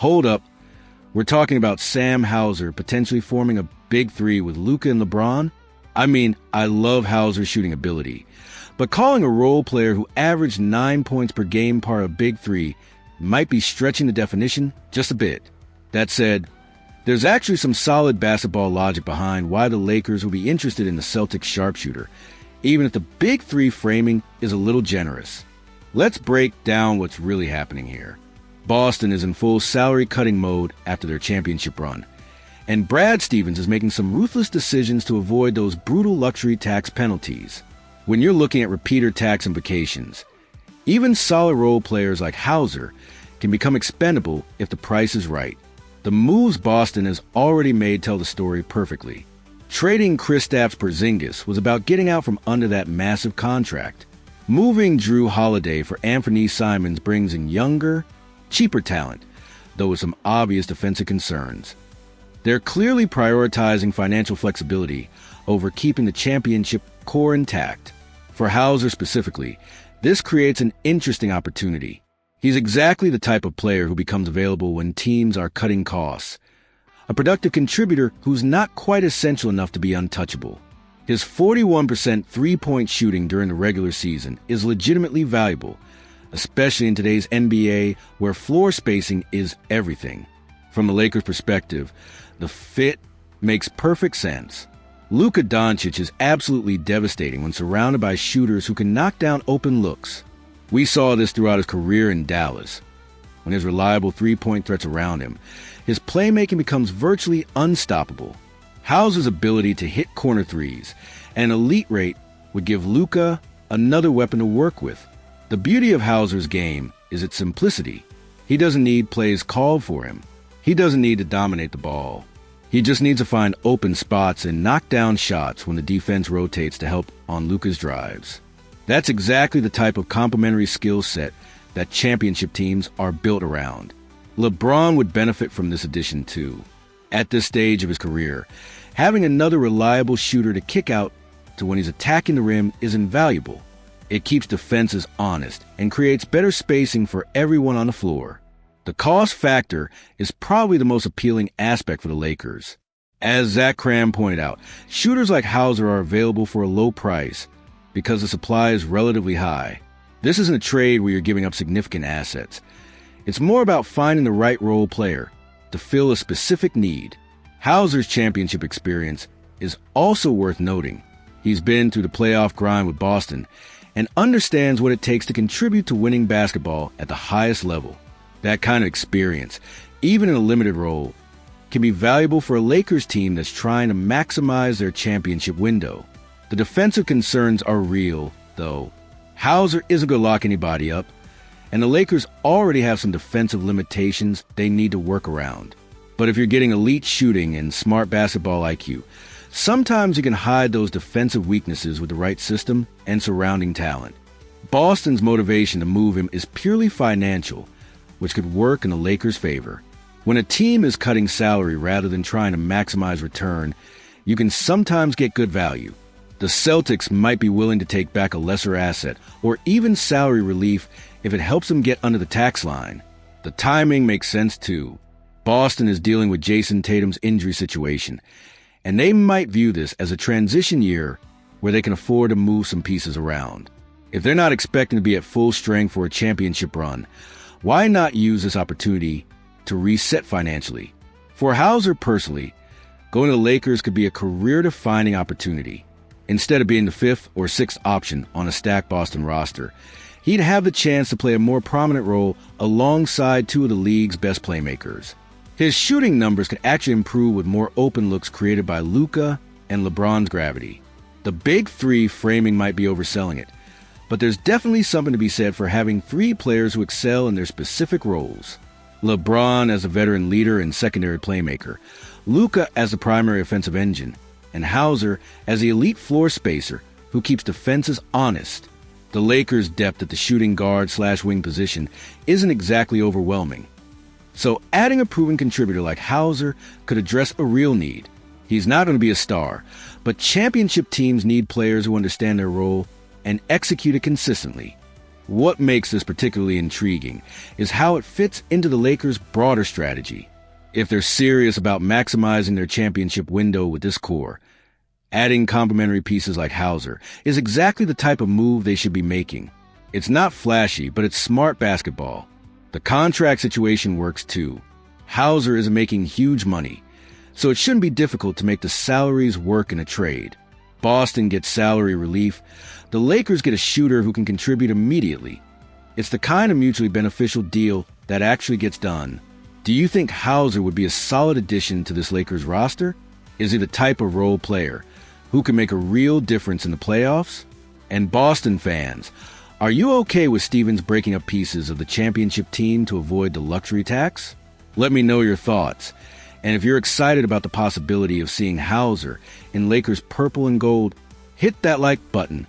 Hold up. We're talking about Sam Hauser potentially forming a big three with Luka and LeBron? I mean, I love Hauser's shooting ability, but calling a role player who averaged 9 points per game part of big three might be stretching the definition just a bit. That said, there's actually some solid basketball logic behind why the Lakers will be interested in the Celtics sharpshooter, even if the big three framing is a little generous. Let's break down what's really happening here. Boston is in full salary-cutting mode after their championship run, and Brad Stevens is making some ruthless decisions to avoid those brutal luxury tax penalties. When you're looking at repeater tax implications, even solid role players like Hauser can become expendable if the price is right. The moves Boston has already made tell the story perfectly. Trading Kristaps Porzingis was about getting out from under that massive contract. Moving Drew Holiday for Anthony Simons brings in younger, cheaper talent, though with some obvious defensive concerns. They're clearly prioritizing financial flexibility over keeping the championship core intact. For Hauser specifically, this creates an interesting opportunity. He's exactly the type of player who becomes available when teams are cutting costs. A productive contributor who's not quite essential enough to be untouchable. His 41% three-point shooting during the regular season is legitimately valuable, especially in today's NBA where floor spacing is everything. From the Lakers' perspective, the fit makes perfect sense. Luka Doncic is absolutely devastating when surrounded by shooters who can knock down open looks. We saw this throughout his career in Dallas. When there's reliable three-point threats around him, his playmaking becomes virtually unstoppable. Hauser's ability to hit corner threes and an elite rate would give Luka another weapon to work with. The beauty of Hauser's game is its simplicity. He doesn't need plays called for him. He doesn't need to dominate the ball. He just needs to find open spots and knock down shots when the defense rotates to help on Luka's drives. That's exactly the type of complementary skill set that championship teams are built around. LeBron would benefit from this addition too. At this stage of his career, having another reliable shooter to kick out to when he's attacking the rim is invaluable. It keeps defenses honest and creates better spacing for everyone on the floor. The cost factor is probably the most appealing aspect for the Lakers. As Zach Cram pointed out, shooters like Hauser are available for a low price because the supply is relatively high. This isn't a trade where you're giving up significant assets. It's more about finding the right role player to fill a specific need. Hauser's championship experience is also worth noting. He's been through the playoff grind with Boston and understands what it takes to contribute to winning basketball at the highest level. That kind of experience, even in a limited role, can be valuable for a Lakers team that's trying to maximize their championship window. The defensive concerns are real, though. Hauser isn't going to lock anybody up, and the Lakers already have some defensive limitations they need to work around. But if you're getting elite shooting and smart basketball IQ, sometimes you can hide those defensive weaknesses with the right system and surrounding talent. Boston's motivation to move him is purely financial, which could work in the Lakers' favor. When a team is cutting salary rather than trying to maximize return, you can sometimes get good value. The Celtics might be willing to take back a lesser asset or even salary relief if it helps them get under the tax line. The timing makes sense too. Boston is dealing with Jason Tatum's injury situation, and they might view this as a transition year where they can afford to move some pieces around. If they're not expecting to be at full strength for a championship run, why not use this opportunity to reset financially? For Hauser personally, going to the Lakers could be a career-defining opportunity. Instead of being the fifth or sixth option on a stacked Boston roster, he'd have the chance to play a more prominent role alongside two of the league's best playmakers. His shooting numbers could actually improve with more open looks created by Luka and LeBron's gravity. The big three framing might be overselling it, but there's definitely something to be said for having three players who excel in their specific roles. LeBron as a veteran leader and secondary playmaker, Luka as the primary offensive engine, and Hauser as the elite floor spacer who keeps defenses honest. The Lakers' depth at the shooting guard/wing position isn't exactly overwhelming. So adding a proven contributor like Hauser could address a real need. He's not going to be a star, but championship teams need players who understand their role and execute it consistently. What makes this particularly intriguing is how it fits into the Lakers' broader strategy. If they're serious about maximizing their championship window with this core, adding complementary pieces like Hauser is exactly the type of move they should be making. It's not flashy, but it's smart basketball. The contract situation works too. Hauser is making huge money, so it shouldn't be difficult to make the salaries work in a trade. Boston gets salary relief. The Lakers get a shooter who can contribute immediately. It's the kind of mutually beneficial deal that actually gets done. Do you think Hauser would be a solid addition to this Lakers roster? Is he the type of role player who can make a real difference in the playoffs? And Boston fans, are you okay with Stevens breaking up pieces of the championship team to avoid the luxury tax? Let me know your thoughts. And if you're excited about the possibility of seeing Hauser in Lakers purple and gold, hit that like button